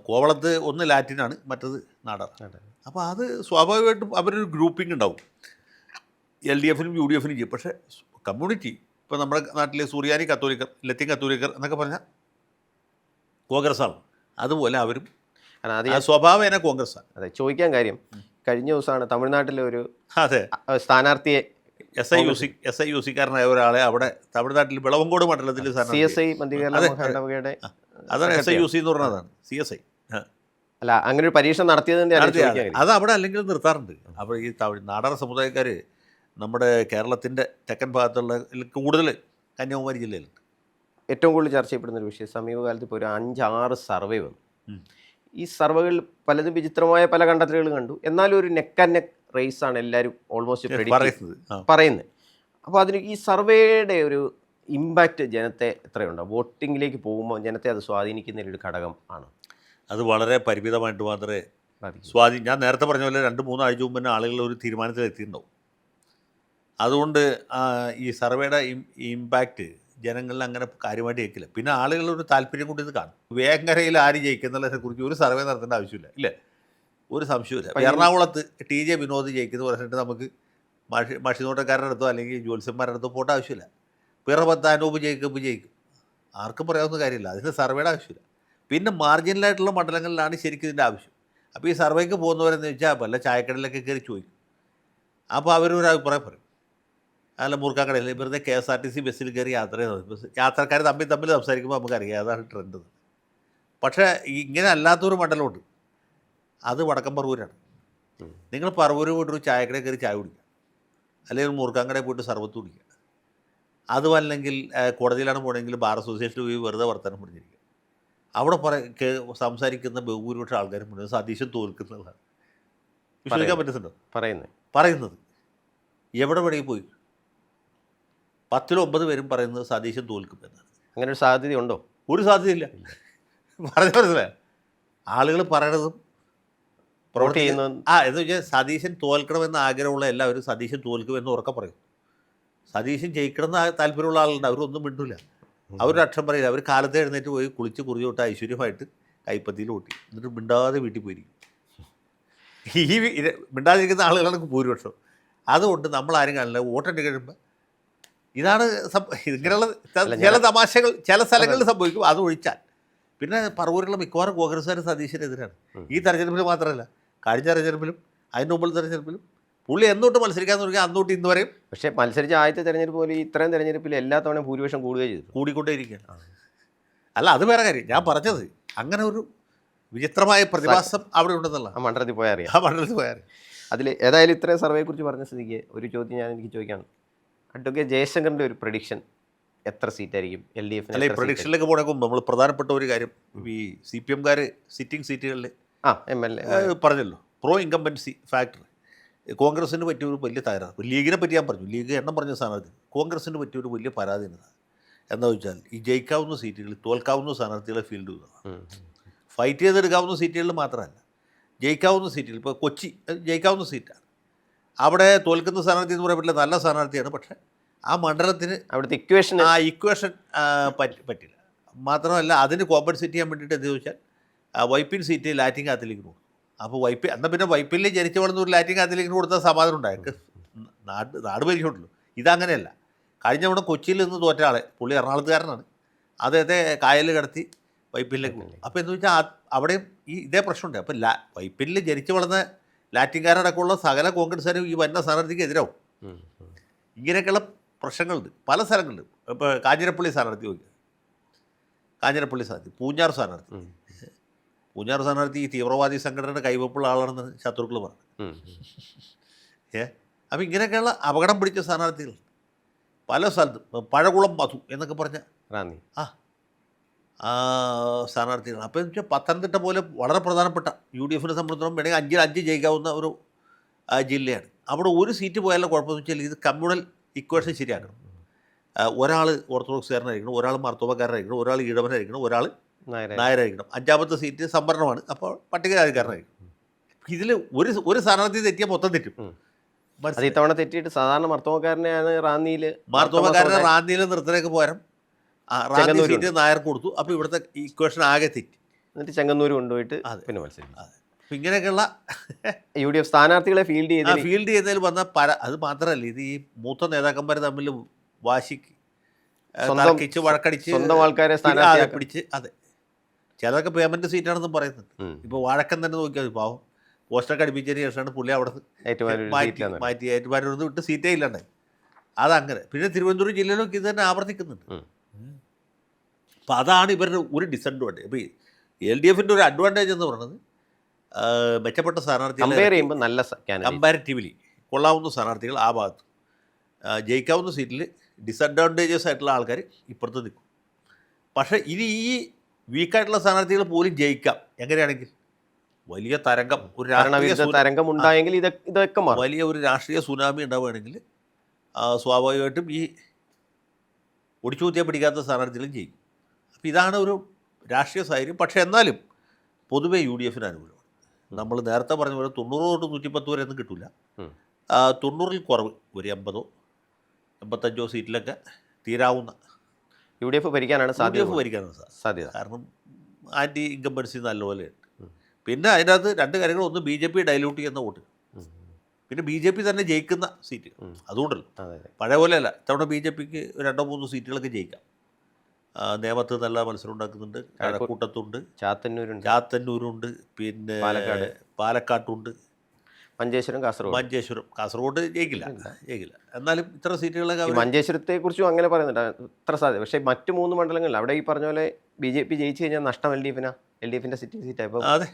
Speaker 1: കോവളത്ത് ഒന്ന് ലാറ്റിനാണ്, മറ്റത് നാടാർ. അപ്പോൾ അത് സ്വാഭാവികമായിട്ടും അവരൊരു ഗ്രൂപ്പിംഗ് ഉണ്ടാവും, എൽ ഡി എഫിനും യു ഡി എഫിനും ചെയ്യും. പക്ഷേ കമ്മ്യൂണിറ്റി, ഇപ്പോൾ നമ്മുടെ നാട്ടിലെ സൂര്യാനി കത്തോലിക്കർ, ലത്തീൻ കത്തോലിക്കർ എന്നൊക്കെ പറഞ്ഞാൽ കോൺഗ്രസ്സാണ്. അതുപോലെ അവരും സ്വഭാവേന കോൺഗ്രസ്സാണ്.
Speaker 2: അതെ, ചോദിക്കാൻ കാര്യം, കഴിഞ്ഞ ദിവസമാണ് തമിഴ്നാട്ടിലെ ഒരു സ്ഥാനാർത്ഥിയെ
Speaker 1: എസ് ഐ യു സിക്കാരനായ ഒരാളെ അവിടെ തമിഴ്നാട്ടിൽ വിളവങ്കോട് മണ്ഡലത്തിൽ
Speaker 2: CSI
Speaker 1: അതാണ് എസ് ഐ യു സി എന്ന് പറഞ്ഞതാണ്. CSI
Speaker 2: അല്ല, അങ്ങനെ ഒരു പരീക്ഷ നടത്തിയതിൻ്റെ
Speaker 1: അത് അവിടെ അല്ലെങ്കിൽ നിർത്താറുണ്ട്. അപ്പോൾ ഈ നാടാർ സമുദായക്കാർ നമ്മുടെ കേരളത്തിൻ്റെ തെക്കൻ ഭാഗത്തുള്ള കൂടുതൽ കന്യാകുമാരി ജില്ലയിലുണ്ട്.
Speaker 2: ഏറ്റവും കൂടുതൽ ചർച്ച ചെയ്യപ്പെടുന്ന ഒരു വിഷയം, സമീപകാലത്ത് ഇപ്പോൾ ഒരു 5-6 സർവേ വന്നു. ഈ സർവേകളിൽ പലതും വിചിത്രമായ പല കണ്ടെത്തലുകൾ കണ്ടു. എന്നാലും ഒരു നെക്ക് ആൻഡ് നെക്ക് റേസാണ് എല്ലാവരും ഓൾമോസ്റ്റ് പറയുന്നത്. അപ്പോൾ അതിന് ഈ സർവേയുടെ ഒരു ഇമ്പാക്റ്റ് ജനത്തെ എത്രയുണ്ടോ? വോട്ടിങ്ങിലേക്ക് പോകുമ്പോൾ ജനത്തെ അത് സ്വാധീനിക്കുന്നതിലൊരു ഘടകം ആണ്.
Speaker 1: അത് വളരെ പരിമിതമായിട്ട് മാത്രമേ ഞാൻ നേരത്തെ പറഞ്ഞ പോലെ 2-3 ആഴ്ച മുമ്പ് തന്നെ ആളുകൾ ഒരു തീരുമാനത്തിലെത്തിയിട്ടുണ്ടാവും. അതുകൊണ്ട് ഈ സർവേയുടെ ഇമ്പാക്റ്റ് ജനങ്ങളിൽ അങ്ങനെ കാര്യമായിട്ട് ജയിക്കില്ല. പിന്നെ ആളുകളൊരു താല്പര്യം കൂടി ഇത് കാണും. വേങ്ങരയിൽ ആര് ജയിക്കുന്നുള്ളതിനെക്കുറിച്ച് ഒരു സർവേ നടത്തേണ്ട ആവശ്യമില്ല, ഇല്ലേ? ഒരു സംശയമില്ല. എറണാകുളത്ത് TJ വിനോദ് ജയിക്കുന്നു പറഞ്ഞിട്ട് നമുക്ക് മഷിനോട്ടക്കാരുടെ അടുത്തോ അല്ലെങ്കിൽ ജ്യോത്സ്യന്മാരുടെ അടുത്തോ പോകേണ്ട ആവശ്യമില്ല. പിറപത്ത് അനൂപ് ജയിക്കും, ആർക്കും പറയാവുന്ന കാര്യമില്ല. അതിന് സർവേയുടെ ആവശ്യമില്ല. പിന്നെ മാർജിനലായിട്ടുള്ള മണ്ഡലങ്ങളിലാണ് ശരിക്കും ഇതിൻ്റെ ആവശ്യം. അപ്പോൾ ഈ സർവേക്ക് പോകുന്നവരെന്ന് വെച്ചാൽ വല്ല ചായക്കടയിലൊക്കെ കയറി ചോദിക്കും. അപ്പോൾ അവരൊരു അഭിപ്രായം പറയും. അല്ല, മൂർക്കാക്കടയിൽ വെറുതെ KSRTC ബസ്സിൽ കയറി യാത്രക്കാർ തമ്മിൽ സംസാരിക്കുമ്പോൾ നമുക്കറിയാം അതാണ് ട്രെൻഡ്. പക്ഷേ ഇങ്ങനെ അല്ലാത്തൊരു മണ്ഡലമുണ്ട്, അത് വടക്കം പറവൂരാണ്. നിങ്ങൾ പറവൂർ പോയിട്ടൊരു ചായക്കടയിൽ കയറി ചായ കുടിക്കുക, അല്ലെങ്കിൽ മൂർക്കാങ്കടയിൽ പോയിട്ട് സർവത്ത് കുടിക്കുക. അതുമല്ലെങ്കിൽ കോടതിയിലാണ് പോകണമെങ്കിൽ ബാർ അസോസിയേഷനിൽ പോയി വെറുതെ വർത്തമാനം പറഞ്ഞിരിക്കുക. അവിടെ സംസാരിക്കുന്ന ബഹുഭൂരിപക്ഷം ആൾക്കാരും പറയുന്നത് സതീശൻ തോൽക്കുന്നതാണ്. വിശ്വസിക്കാൻ പറ്റുന്നുണ്ടോ പറയുന്നത്? എവിടെ വേണമെങ്കിൽ പോയി 10-9 പേരും പറയുന്നത് സതീശൻ തോൽക്കും എന്നാണ്.
Speaker 2: അങ്ങനെ ഒരു സാധ്യതയുണ്ടോ?
Speaker 1: ഒരു സാധ്യതയില്ല. പറഞ്ഞ മനസ്സിലായോ? ആളുകൾ പറയണതും
Speaker 2: വോട്ട് ചെയ്യുന്ന
Speaker 1: എന്ന് വെച്ചാൽ സതീശൻ തോൽക്കണമെന്ന് ആഗ്രഹമുള്ള എല്ലാവരും സതീശൻ തോൽക്കുമെന്ന് ഉറക്കെ പറയും. സതീശൻ ജയിക്കണമെന്ന് താല്പര്യമുള്ള ആളുണ്ട്, അവരൊന്നും മിണ്ടില്ല, അവരൊരു അക്ഷരം പറയില്ല. അവർ കാലത്ത് എഴുന്നേറ്റ് പോയി കുളിച്ച് കുറിച്ച് തൊട്ട് ഐശ്വര്യമായിട്ട് കൈപ്പത്തിയിൽ ഓട്ടി, എന്നിട്ട് മിണ്ടാതെ വീട്ടിൽ പോയിരിക്കും. ഈ മിണ്ടാതിരിക്കുന്ന ആളുകളാണ് ഭൂരിപക്ഷം. അതുകൊണ്ട് നമ്മൾ ആരും കാണില്ല. വോട്ടെണ്ണി കഴിയുമ്പോൾ ഇതാണ് ഇങ്ങനെയുള്ള ചില തമാശകൾ ചില സ്ഥലങ്ങളിൽ സംഭവിക്കും. അത് ഒഴിച്ചാൽ പിന്നെ പറവൂരിലുള്ള മിക്കവാറും കോൺഗ്രസ്സുകാർ സതീശനെതിരാണ്. ഈ തെരഞ്ഞെടുപ്പിൽ മാത്രമല്ല, കഴിഞ്ഞ തെരഞ്ഞെടുപ്പിലും അതിന് മുമ്പ് തെരഞ്ഞെടുപ്പിലും പുള്ളി എന്നോട്ട് മത്സരിക്കാൻ തുടങ്ങി അന്നോട്ട് ഇന്ന് വരെയും.
Speaker 2: പക്ഷേ മത്സരിച്ച ആദ്യത്തെ തെരഞ്ഞെടുപ്പ് പോലെ ഇത്രയും തെരഞ്ഞെടുപ്പിൽ എല്ലാ തവണയും ഭൂരിപക്ഷം കൂടുകയും ചെയ്തു,
Speaker 1: കൂടിക്കൊണ്ടേയിരിക്കുകയാണ്. അല്ല, അത് വേറെ കാര്യം. ഞാൻ പറഞ്ഞത് അങ്ങനെ ഒരു വിചിത്രമായ പ്രതിഭാസം അവിടെ ഉണ്ടെന്നുള്ള.
Speaker 2: ആ മണ്ഡലത്തിൽ പോയാൽ അറിയാം.
Speaker 1: ആ മണ്ഡലത്തിൽ പോയാൽ
Speaker 2: അതിൽ ഏതായാലും ഇത്രയും സർവേയെക്കുറിച്ച് പറഞ്ഞ സ്ഥിതിക്ക് ഒരു ചോദ്യം എനിക്ക് ചോദിക്കാണ്. അഡ്വക്കേറ്റ് ജയശങ്കറിൻ്റെ ഒരു പ്രഡിക്ഷൻ എത്ര സീറ്റായിരിക്കും എൽ ഡി എഫിന്?
Speaker 1: അല്ല, ഈ പ്രഡിക്ഷനിലേക്ക് പോകണമെങ്കിൽ നമ്മൾ പ്രധാനപ്പെട്ട ഒരു കാര്യം, ഈ CPM-കാർ സിറ്റിംഗ് സീറ്റുകളിൽ പറഞ്ഞല്ലോ, പ്രോ ഇൻകംബൻസി ഫാക്ടർ കോൺഗ്രസിന് പറ്റിയൊരു വലിയ തകരാറ്. ലീഗിനെ പറ്റി ഞാൻ പറഞ്ഞു, ലീഗ് എണ്ണം പറഞ്ഞ സ്ഥാനാർത്ഥി. കോൺഗ്രസിന് പറ്റിയൊരു വലിയ പരാധീനത എന്താ വെച്ചാൽ ഈ ജയിക്കാവുന്ന സീറ്റുകളിൽ തോൽക്കാവുന്ന സ്ഥാനാർത്ഥികളെ ഫീൽഡ് ചെയ്യുക. ഫൈറ്റ് ചെയ്തെടുക്കാവുന്ന സീറ്റുകളിൽ മാത്രമല്ല, ജയിക്കാവുന്ന സീറ്റുകൾ. ഇപ്പോൾ കൊച്ചി ജയിക്കാവുന്ന സീറ്റാണ്, അവിടെ തോൽക്കുന്ന സ്ഥാനാർത്ഥി എന്ന് പറയാൻ പറ്റില്ല, നല്ല സ്ഥാനാർത്ഥിയാണ്. പക്ഷേ ആ മണ്ഡലത്തിന്
Speaker 2: അവിടുത്തെ ഇക്വേഷൻ
Speaker 1: പറ്റില്ല. മാത്രമല്ല അതിന് കോമ്പൻസേറ്റ് ചെയ്യാൻ വേണ്ടിയിട്ട് എന്താ ചോദിച്ചാൽ വൈപ്പിൻ സീറ്റ് ലാറ്റിൻ കാത്തലിക്കിന് കൊടുക്കും. അപ്പോൾ എന്നാൽ പിന്നെ വൈപ്പിനിൽ ജനിച്ചു വളർന്ന ഒരു ലാറ്റിൻ കാത്തലിക്കിന് കൊടുത്താൽ സമാധാനം ഉണ്ടായത്, നാട് ഭരിക്കുന്നുണ്ടല്ലോ. ഇതങ്ങനെയല്ല. കഴിഞ്ഞ തവണ കൊച്ചിയിൽ നിന്ന് തോറ്റ ആളെ, പുള്ളി എറണാകുളത്തുകാരനാണ്, അദ്ദേഹത്തെ കായലിൽ കടത്തി വൈപ്പിനിലേക്ക് പോകും. അപ്പോൾ എന്ന് വെച്ചാൽ അവിടെയും ഇതേ പ്രശ്നമുണ്ട്. അപ്പോൾ വൈപ്പിനിൽ ജനിച്ചു വളർന്ന ലാറ്റിൻകാരടക്കമുള്ള സകല കോൺഗ്രസ്സുകാരും ഈ വന്ന സ്ഥാനാർത്ഥിക്ക് എതിരാവും. ഇങ്ങനെയൊക്കെയുള്ള പ്രശ്നങ്ങളുണ്ട് പല സ്ഥലങ്ങളിലും. ഇപ്പോൾ കാഞ്ഞിരപ്പള്ളി സ്ഥാനാർത്ഥി നോക്കുക, കാഞ്ഞിരപ്പള്ളി സ്ഥാനാർത്ഥി, പൂഞ്ഞാർ സ്ഥാനാർത്ഥി ഈ തീവ്രവാദി സംഘടനയുടെ കൈവപ്പുള്ള ആളാണെന്ന് ശത്രുക്കൾ പറഞ്ഞു. അപ്പോൾ ഇങ്ങനെയൊക്കെയുള്ള അപകടം പിടിച്ച സ്ഥാനാർത്ഥികൾ പല സ്ഥലത്തും. പഴകുളം മധു എന്നൊക്കെ പറഞ്ഞ സ്ഥാനാർത്ഥികൾ. അപ്പോൾ എന്ന് വെച്ചാൽ പത്തനംതിട്ട പോലെ വളരെ പ്രധാനപ്പെട്ട UDFിനെ സംബന്ധിച്ചിടത്തോളം വേണമെങ്കിൽ 5 ജയിക്കാവുന്ന ഒരു ജില്ലയാണ്. അവിടെ ഒരു സീറ്റ് പോയാലും കുഴപ്പമെന്ന് വെച്ചാൽ ഇത് കമ്മ്യൂണൽ ഇക്വേഷൻ ശരിയാക്കണം. ഒരാൾ ഓർത്തഡോക്സുകാരനായിരിക്കണം, ഒരാൾ മാർത്തോമക്കാരനായിരിക്കണം, ഒരാൾ ഈഴവനായിരിക്കണം, ഒരാൾ നായരായിരിക്കണം. 5ാമത്തെ സീറ്റ് സംവരണമാണ്, അപ്പോൾ പട്ടികജാതിക്കാരനായിരിക്കണം. ഇതിൽ ഒരു സ്ഥാനാർത്ഥി തെറ്റിയാൽ മൊത്തം തെറ്റും.
Speaker 2: ഇത്തവണ തെറ്റിയിട്ട് സാധാരണ മാർത്തോമക്കാരനെയാണ്
Speaker 1: മാർത്തോമക്കാരനെ റാന്നിയിൽ നിർത്തലേക്ക് പോരാം, റാന്നി സീറ്റ് നായർക്ക് കൊടുത്തു. അപ്പോൾ ഇവിടുത്തെ ഇക്വേഷൻ ആകെ തെറ്റി.
Speaker 2: എന്നിട്ട് ചെങ്ങന്നൂർ കൊണ്ടുപോയിട്ട് പിന്നെ മത്സരിക്കും.
Speaker 1: അപ്പം ഇങ്ങനെയൊക്കെയുള്ള
Speaker 2: UDF സ്ഥാനാർത്ഥികളെ ഫീൽഡ്
Speaker 1: ചെയ്തതിൽ വന്ന അത് മാത്രമല്ല, ഇത് ഈ മൂത്ത നേതാക്കന്മാർ തമ്മിൽ വാശിക്ക് തർക്കിച്ച് വഴക്കടിച്ച്
Speaker 2: സ്വന്തം ആൾക്കാരെ
Speaker 1: പിടിച്ച്. അതെ, ചിലതൊക്കെ പേയ്മെൻറ്റ് സീറ്റാണെന്നും പറയുന്നുണ്ട്. ഇപ്പോൾ വാഴക്കൻ തന്നെ നോക്കിയാൽ പാവം പോസ്റ്ററൊക്കെ അടിപ്പിച്ചതിന് ശേഷമാണ് പുള്ളി അവിടെ മാറ്റി ഏറ്റുമാനൂർ വിട്ട് സീറ്റേ ഇല്ലാണ്ടായി. അതങ്ങനെ. പിന്നെ തിരുവനന്തപുരം ജില്ലയിലൊക്കെ ഇത് തന്നെ ആവർത്തിക്കുന്നുണ്ട്. അപ്പോൾ അതാണ് ഇവരുടെ ഒരു ഡിസഡ്വാൻറ്റേജ്. അപ്പോൾ LDFിൻ്റെ ഒരു അഡ്വാൻറ്റേജ് എന്ന് പറയുന്നത് മെച്ചപ്പെട്ട സ്ഥാനാർത്ഥികൾ
Speaker 2: നല്ല
Speaker 1: കമ്പാരിറ്റീവ്ലി കൊള്ളാവുന്ന സ്ഥാനാർത്ഥികൾ ആ ഭാഗത്ത്, ജയിക്കാവുന്ന സീറ്റിൽ ഡിസഡ്വാൻറ്റേജസ് ആയിട്ടുള്ള ആൾക്കാർ ഇപ്പുറത്ത് നിൽക്കും. പക്ഷേ ഇനി ഈ വീക്കായിട്ടുള്ള സ്ഥാനാർത്ഥികൾ പോലും ജയിക്കാം എങ്ങനെയാണെങ്കിൽ വലിയ തരംഗം, ഒരു
Speaker 2: തരംഗം ഉണ്ടായെങ്കിൽ ഇതൊക്കെ
Speaker 1: വലിയ ഒരു രാഷ്ട്രീയ സുനാമി ഉണ്ടാവുകയാണെങ്കിൽ സ്വാഭാവികമായിട്ടും ഈ ഒടിച്ചുകൂത്തിയാൽ പിടിക്കാത്ത സ്ഥാനാർത്ഥികളും ജയിക്കും. അപ്പോൾ ഇതാണ് ഒരു രാഷ്ട്രീയ സാഹചര്യം. പക്ഷേ എന്നാലും പൊതുവേ UDFിന് അനുകൂലമാണ്. നമ്മൾ നേരത്തെ പറഞ്ഞ പോലെ 90 തൊട്ട് 110 വരെ ഒന്നും കിട്ടില്ല. 90-ൽ കുറവ് ഒരു 80-ഓ 85-ഓ സീറ്റിലൊക്കെ തീരാവുന്ന
Speaker 2: UDF ഭരിക്കാനാണ്
Speaker 1: സാധ്യത. കാരണം ആൻറ്റി ഇൻകംബൻസി നല്ലപോലെ ഉണ്ട്. പിന്നെ അതിനകത്ത് 2 കാര്യങ്ങൾ, ഒന്ന് BJP ഡൈലൂട്ട് ചെയ്യുന്ന വോട്ട്, പിന്നെ BJP തന്നെ ജയിക്കുന്ന സീറ്റ്. അതുകൊണ്ടല്ലോ, പഴയ പോലെയല്ല. ഇത്തവണ BJPക്ക് 2-3 സീറ്റുകളൊക്കെ ജയിക്കാം. നേമത്ത് നല്ല മത്സരം ഉണ്ടാക്കുന്നുണ്ട്, കഴക്കൂട്ടത്തുണ്ട്, ചാത്തന്നൂരുണ്ട്, പിന്നെ പാലക്കാട്ടുണ്ട്, മഞ്ചേശ്വരം. കാസർഗോഡ് ജയിക്കില്ല. എന്നാലും ഇത്ര സീറ്റുകളൊക്കെ
Speaker 2: മഞ്ചേശ്വരത്തെ കുറിച്ചും അങ്ങനെ പറയുന്നുണ്ട്, ഇത്ര സാധ്യത. പക്ഷേ മറ്റു 3 മണ്ഡലങ്ങളിൽ അവിടെ ഈ പറഞ്ഞ പോലെ BJP ജയിച്ചു കഴിഞ്ഞാൽ നഷ്ടം LDFിൻ്റെ സിറ്റിംഗ് സീറ്റാണ്. ഇപ്പോൾ
Speaker 1: അതെ,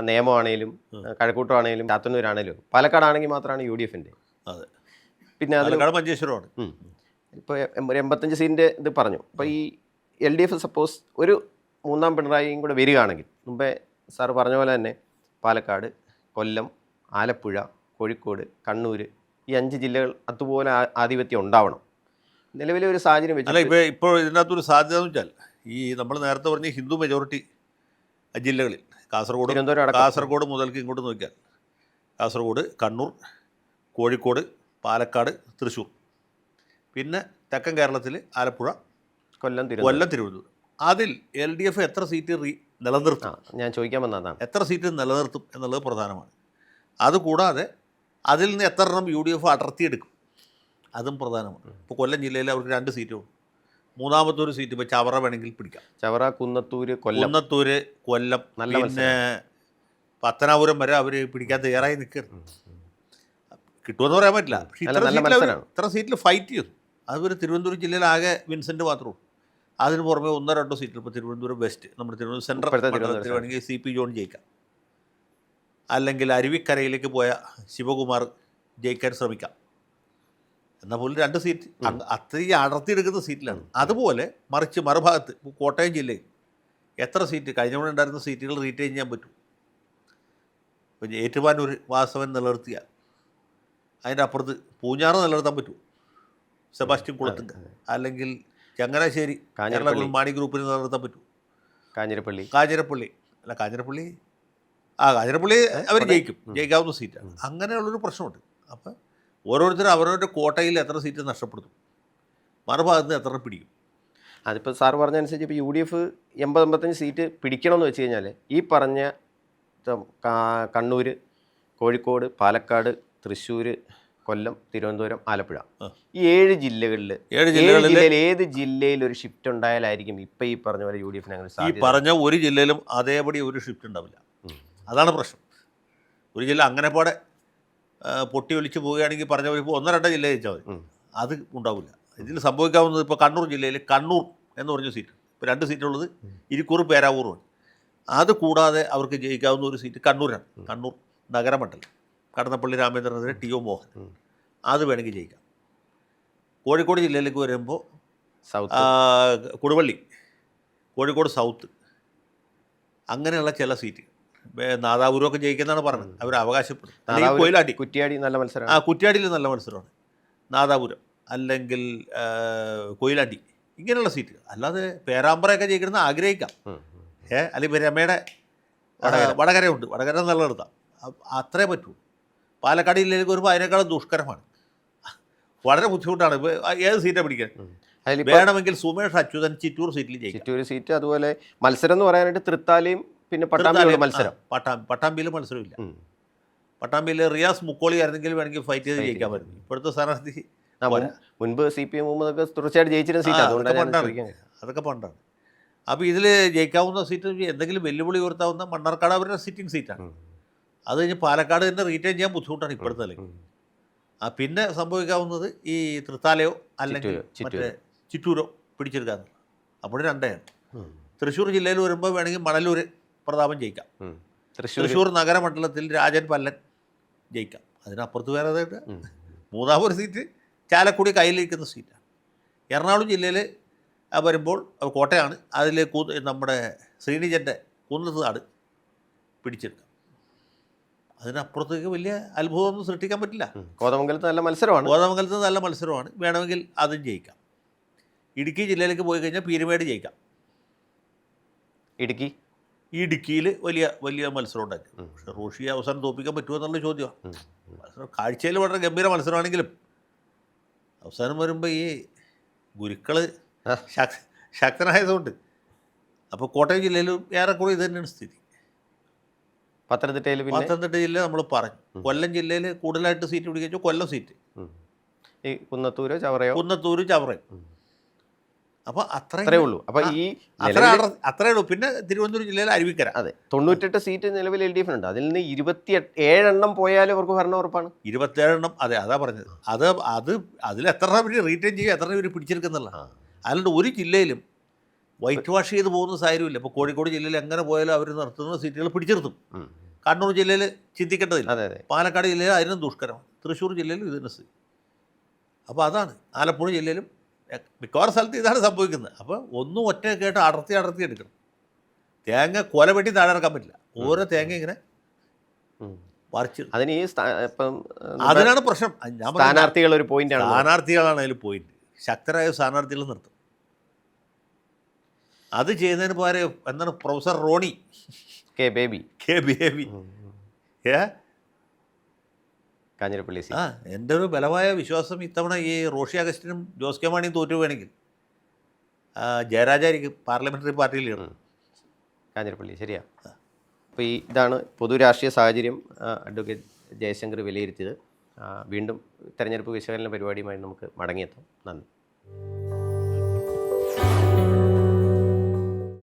Speaker 2: നേമമാണേലും കഴക്കൂട്ടമാണേലും ചാത്തന്നൂരാണേലും പാലക്കാടാണെങ്കിൽ മാത്രമാണ് UDFിൻ്റെ.
Speaker 1: അതെ,
Speaker 2: പിന്നെ അതിൽ
Speaker 1: മഞ്ചേശ്വരമാണ്.
Speaker 2: ഇപ്പോൾ 85 സീറ്റിൻ്റെ ഇത് പറഞ്ഞു. അപ്പോൾ ഈ LDF സപ്പോസ് ഒരു 3ാം പിണറായിയും കൂടെ വരികയാണെങ്കിൽ, മുമ്പേ സാറ് പറഞ്ഞ പോലെ തന്നെ പാലക്കാട്, കൊല്ലം, ആലപ്പുഴ, കോഴിക്കോട്, കണ്ണൂർ ഈ 5 ജില്ലകൾ അതുപോലെ ആധിപത്യം ഉണ്ടാവണം. നിലവിലെ ഒരു സാഹചര്യം
Speaker 1: അല്ല,
Speaker 2: വെച്ച്
Speaker 1: ഇപ്പോൾ ഇതിനകത്തൊരു സാധ്യത എന്ന് വെച്ചാൽ ഈ നമ്മൾ നേരത്തെ പറഞ്ഞ ഹിന്ദു മെജോറിറ്റി ജില്ലകളിൽ
Speaker 2: തിരുവനന്തപുരം അടക്കം.
Speaker 1: കാസർഗോഡ് മുതൽക്ക് ഇങ്ങോട്ട് നോക്കിയാൽ കാസർഗോഡ്, കണ്ണൂർ, കോഴിക്കോട്, പാലക്കാട്, തൃശ്ശൂർ, പിന്നെ തെക്കൻ കേരളത്തിൽ ആലപ്പുഴ,
Speaker 2: കൊല്ലം,
Speaker 1: തിരുവനന്തപുരം. അതിൽ LDF എത്ര സീറ്റ് നിലനിർത്തും,
Speaker 2: ഞാൻ ചോദിക്കാൻ വന്നതാണ്.
Speaker 1: എത്ര സീറ്റ് നിലനിർത്തും എന്നുള്ളത് പ്രധാനമാണ്. അതുകൂടാതെ അതിൽ നിന്ന് എത്ര എണ്ണം UDF അടർത്തിയെടുക്കും, അതും പ്രധാനമാണ്. ഇപ്പോൾ കൊല്ലം ജില്ലയിൽ അവർക്ക് 2 സീറ്റേ ഉള്ളൂ. മൂന്നാമത്തെ ഒരു സീറ്റ് ഇപ്പോൾ ചവറ വേണമെങ്കിൽ പിടിക്കാം.
Speaker 2: ചവറ, കുന്നത്തൂര്, കൊല്ലം,
Speaker 1: നല്ല പിന്നെ പത്തനാപുരം വരെ അവർ പിടിക്കാൻ തയ്യാറായി നിൽക്കുന്നു. കിട്ടുമെന്ന് പറയാൻ പറ്റില്ല. പക്ഷേ ഇത്ര സീറ്റിൽ ഫൈറ്റ് ചെയ്തു. അതുപോലെ തിരുവനന്തപുരം ജില്ലയിൽ ആകെ വിൻസെൻ്റ് മാത്രമേ ഉള്ളൂ. അതിന് പുറമെ 1-2 സീറ്റിൽ ഇപ്പോൾ തിരുവനന്തപുരം വെസ്റ്റ്, നമ്മുടെ തിരുവനന്തപുരം സെൻട്രൽ മണ്ഡലത്തിൽ വേണമെങ്കിൽ CP ജോൺ ജയിക്കാം. അല്ലെങ്കിൽ അരുവിക്കരയിലേക്ക് പോയ ശിവകുമാർ ജയിക്കാൻ ശ്രമിക്കാം. എന്നാൽ പോലും 2 സീറ്റ് അത്രയും അടർത്തിയെടുക്കുന്ന സീറ്റിലാണ്. അതുപോലെ മറിച്ച് മറുഭാഗത്ത് കോട്ടയം ജില്ലയിൽ എത്ര സീറ്റ് കഴിഞ്ഞ തവണ ഉണ്ടായിരുന്ന സീറ്റുകൾ റീറ്റെയിൻ ചെയ്യാൻ പറ്റും. പിന്നെ ഏറ്റുമാനൂർ വാസവൻ നിലനിർത്തിയാൽ അതിൻ്റെ അപ്പുറത്ത് പൂഞ്ഞാറ് നിലനിർത്താൻ പറ്റുമോ? സെബാസ്റ്റ്യൻ കുളത്തുങ്ക, അല്ലെങ്കിൽ ചങ്ങനാശ്ശേരി മാണി ഗ്രൂപ്പിന് നിലനിർത്താൻ പറ്റുമോ? കാഞ്ഞിരപ്പള്ളി അല്ല, കാഞ്ഞിരപ്പള്ളി അവർ ജയിക്കാവുന്ന സീറ്റാണ്. അങ്ങനെയുള്ളൊരു പ്രശ്നമുണ്ട്. അപ്പം ഓരോരുത്തരും അവരവരുടെ കോട്ടയിൽ എത്ര സീറ്റ് നഷ്ടപ്പെടുത്തും, മറുഭാഗത്ത് നിന്ന് എത്ര പിടിക്കും.
Speaker 2: അതിപ്പോൾ സാർ പറഞ്ഞതനുസരിച്ച് ഇപ്പോൾ UDF 80-85 സീറ്റ് പിടിക്കണമെന്ന് വെച്ച് കഴിഞ്ഞാൽ ഈ പറഞ്ഞ കണ്ണൂർ, കോഴിക്കോട്, പാലക്കാട്, തൃശ്ശൂർ, കൊല്ലം, തിരുവനന്തപുരം, ആലപ്പുഴ, ഈ 7 ജില്ലകളിൽ ഏത് ജില്ലയിൽ ഒരു ഷിഫ്റ്റ് ഉണ്ടായാലായിരിക്കും ഇപ്പം ഈ പറഞ്ഞ പോലെ UDF
Speaker 1: ഈ പറഞ്ഞ ഒരു ജില്ലയിലും അതേപടി ഒരു ഷിഫ്റ്റ് ഉണ്ടാവില്ല. അതാണ് പ്രശ്നം. ഒരു ജില്ല അങ്ങനെ പാടെ പൊട്ടി ഒലിച്ച് പോവുകയാണെങ്കിൽ പറഞ്ഞ പോലെ ഇപ്പോൾ 1-2 ജില്ല ജയിച്ചാൽ മതി, അത് ഉണ്ടാവില്ല. ഇതിൽ സംഭവിക്കാവുന്നത് ഇപ്പോൾ കണ്ണൂർ ജില്ലയിൽ കണ്ണൂർ എന്ന് പറഞ്ഞ സീറ്റ്, ഇപ്പോൾ 2 സീറ്റുള്ളത് ഇരിക്കൂറും പേരാവൂറുമാണ്. അത് കൂടാതെ അവർക്ക് ജയിക്കാവുന്ന ഒരു സീറ്റ് കണ്ണൂരാണ്. കണ്ണൂർ നഗരമണ്ഡലം, കടന്നപ്പള്ളി രാമേന്ദ്രനെതിരെ TO മോഹൻ, അത് വേണമെങ്കിൽ ജയിക്കാം. കോഴിക്കോട് ജില്ലയിലേക്ക് വരുമ്പോൾ കൊടുവള്ളി, കോഴിക്കോട് സൗത്ത്, അങ്ങനെയുള്ള ചില സീറ്റ്, നാദാപുരമൊക്കെ ജയിക്കുന്നതാണ് പറഞ്ഞത്, അവർ അവകാശപ്പെടും. കൊയിലാണ്ടി,
Speaker 2: കുറ്റ്യാടി നല്ല മത്സരമാണ്.
Speaker 1: കുറ്റ്യാടിയിൽ നല്ല മത്സരമാണ്. നാദാപുരം അല്ലെങ്കിൽ കൊയിലാണ്ടി, ഇങ്ങനെയുള്ള സീറ്റുകൾ. അല്ലാതെ പേരാമ്പ്രയൊക്കെ ജയിക്കണമെന്ന് ആഗ്രഹിക്കാം. അല്ലെങ്കിൽ രമയുടെ വടകരയുണ്ട്, വടകര നിലനിർത്താം, അത്രേ പറ്റൂ. പാലക്കാട് ജില്ലയിലേക്ക് വരുമ്പോൾ അതിനേക്കാളും ദുഷ്കരമാണ്, വളരെ ബുദ്ധിമുട്ടാണ്. ഇപ്പോൾ ഏത് സീറ്റാണ് പിടിക്കാൻ? വേണമെങ്കിൽ സുമേഷ് അച്യുതൻ ചിറ്റൂർ സീറ്റിൽ ജയിക്കും.
Speaker 2: ചിറ്റൂർ സീറ്റ്. അതുപോലെ മത്സരം എന്ന് പറയാനായിട്ട് തൃത്താലയും പിന്നെ പട്ടാമ്പിയിലും മത്സരം.
Speaker 1: പട്ടാമ്പിയിൽ മത്സരമില്ല. പട്ടാമ്പിയിൽ റിയാസ് മുക്കോളി ആയിരുന്നെങ്കിൽ വേണമെങ്കിൽ ഫൈറ്റ് ചെയ്ത് ജയിക്കാൻ പറ്റും. ഇപ്പോഴത്തെ സ്ഥാനാർത്ഥി
Speaker 2: മുൻപ് CPM മുഹമ്മദ് തീർച്ചയായിട്ടും ജയിച്ചിരുന്ന സീറ്റ്,
Speaker 1: അതൊക്കെ പണ്ടാണ്. അപ്പോൾ ഇതിൽ ജയിക്കാവുന്ന സീറ്റ് എന്തെങ്കിലും വെല്ലുവിളി ഉയർത്താവുന്ന മണ്ണാർക്കാട് അവരുടെ സിറ്റിംഗ് സീറ്റാണ്. അത് കഴിഞ്ഞ് പാലക്കാട് തന്നെ റീറ്റെയിൻ ചെയ്യാൻ ബുദ്ധിമുട്ടാണ് ഇപ്പോഴത്തെ നിലയ്ക്ക്. പിന്നെ സംഭവിക്കാവുന്നത് ഈ തൃത്താലയോ അല്ലെങ്കിൽ മറ്റേ ചിറ്റൂരോ പിടിച്ചെടുക്കാമെന്നുള്ള. അപ്പോഴും 2ആണ്. തൃശ്ശൂർ ജില്ലയിൽ വരുമ്പോൾ വേണമെങ്കിൽ മണലൂർ പ്രതാപൻ ജയിക്കാം. തൃശ്ശൂർ നഗരമണ്ഡലത്തിൽ രാജൻ പല്ലൻ ജയിക്കാം. അതിനപ്പുറത്ത് വേറെ അതായിട്ട് മൂന്നാമൊരു സീറ്റ് ചാലക്കുടി കയ്യിലിരിക്കുന്ന സീറ്റാണ്. എറണാകുളം ജില്ലയിൽ വരുമ്പോൾ കോട്ടയാണ്. അതിൽ നമ്മുടെ ശ്രീനിജൻ്റെ കുന്നത്ത് നാട് പിടിച്ചെടുക്കാം. അതിനപ്പുറത്തേക്ക് വലിയ അത്ഭുതമൊന്നും സൃഷ്ടിക്കാൻ പറ്റില്ല.
Speaker 2: കോതമംഗലത്ത് നല്ല
Speaker 1: മത്സരമാണ്. വേണമെങ്കിൽ അതും ജയിക്കാം. ഇടുക്കി ജില്ലയിലേക്ക് പോയി കഴിഞ്ഞാൽ പീരുമേട് ജയിക്കാം. ഇടുക്കിയിൽ വലിയ മത്സരം ഉണ്ടാക്കി. പക്ഷേ റോഷിയെ അവസാനം തോൽപ്പിക്കാൻ പറ്റുമോ എന്നുള്ള ചോദ്യമാണ്. മത്സരം കാഴ്ചയിൽ വളരെ ഗംഭീര മത്സരമാണെങ്കിലും അവസാനം വരുമ്പോൾ ഈ ഗുരുക്കൾ ശക്തനായതുകൊണ്ട്. അപ്പോൾ കോട്ടയം ജില്ലയിലും ഏറെക്കുറെ ഇത് തന്നെയാണ് സ്ഥിതി.
Speaker 2: പത്തനംതിട്ട
Speaker 1: ജില്ല നമ്മൾ പറഞ്ഞു. കൊല്ലം ജില്ലയിൽ കൂടുതലായിട്ട് സീറ്റ് പിടിക്കുക കൊല്ലം സീറ്റ്,
Speaker 2: ഈ കുന്നത്തൂര് ചവറയും.
Speaker 1: അപ്പോൾ
Speaker 2: അത്രേ ഉള്ളൂ. അപ്പോൾ ഈ
Speaker 1: അത്രേ ഉള്ളൂ. പിന്നെ തിരുവനന്തപുരം ജില്ലയിൽ അരുവിക്കര.
Speaker 2: അതെ, 98 സീറ്റ് നിലവിൽ LDF ഉണ്ട്. അതിൽ നിന്ന് 27 എണ്ണം പോയാലും അവർക്ക് ഭരണം ഉറപ്പാണ്.
Speaker 1: 27 എണ്ണം. അതെ, അതാ പറഞ്ഞത്. അതിൽ എത്ര പേര് റീറ്റെയിൻ ചെയ്യും, എത്ര പേര് പിടിച്ചെടുക്കുന്നുള്ള. അതുകൊണ്ട് ഒരു ജില്ലയിലും വൈറ്റ് വാഷ് ചെയ്ത് പോകുന്ന സാഹചര്യമില്ല. ഇപ്പോൾ കോഴിക്കോട് ജില്ലയിൽ എങ്ങനെ പോയാലും അവർ നിർത്തുന്ന സീറ്റുകൾ പിടിച്ചെടുത്തും. കണ്ണൂർ ജില്ലയിൽ ചിന്തിക്കേണ്ടതില്ല. പാലക്കാട് ജില്ലയിൽ അതിനും ദുഷ്കരമാണ്. തൃശ്ശൂർ ജില്ലയിലും ഇതിന് സ്ഥിതി. അപ്പോൾ അതാണ്. ആലപ്പുഴ ജില്ലയിലും മിക്കവാറും സ്ഥലത്ത് ഇതാണ് സംഭവിക്കുന്നത്. അപ്പോൾ ഒന്നും ഒറ്റയൊക്കെയായിട്ട് അടർത്തി എടുക്കണം. തേങ്ങ കൊല വെട്ടി താഴെ ഇറക്കാൻ പറ്റില്ല. ഓരോ തേങ്ങ ഇങ്ങനെ മറിച്ച്
Speaker 2: അതിന് ഈ ഇപ്പം
Speaker 1: അതിനാണ് പ്രശ്നം. ഞാൻ പറഞ്ഞ
Speaker 2: സ്ഥാനാർത്ഥികൾ ഒരു പോയിന്റാണ്.
Speaker 1: സ്ഥാനാർത്ഥികളാണ് അതിൽ പോയിന്റ്. ശക്തരായ സ്ഥാനാർത്ഥികൾ നിർത്തും. അത് ചെയ്യുന്നതിന് പകരം എന്താണ് പ്രൊഫസർ റോണി
Speaker 2: കെ ബേബി കാഞ്ഞിരപ്പള്ളി സി.
Speaker 1: എൻ്റെ ഒരു ബലമായ വിശ്വാസം ഇത്തവണ ഈ റോഷി അഗസ്റ്റിനും ജോസ് കെ മാണിയും തോറ്റു വേണമെങ്കിൽ ജയരാജായിരിക്കും പാർലമെൻ്ററി പാർട്ടിയിൽ
Speaker 2: കാഞ്ഞിരപ്പള്ളി. ശരിയാ. അപ്പോൾ ഇതാണ് പൊതു രാഷ്ട്രീയ സാഹചര്യം അഡ്വക്കേറ്റ് ജയശങ്കർ വിലയിരുത്തിയത്. വീണ്ടും തെരഞ്ഞെടുപ്പ് വിശകലന പരിപാടിയുമായി നമുക്ക് മടങ്ങിയെത്താം. നന്ദി.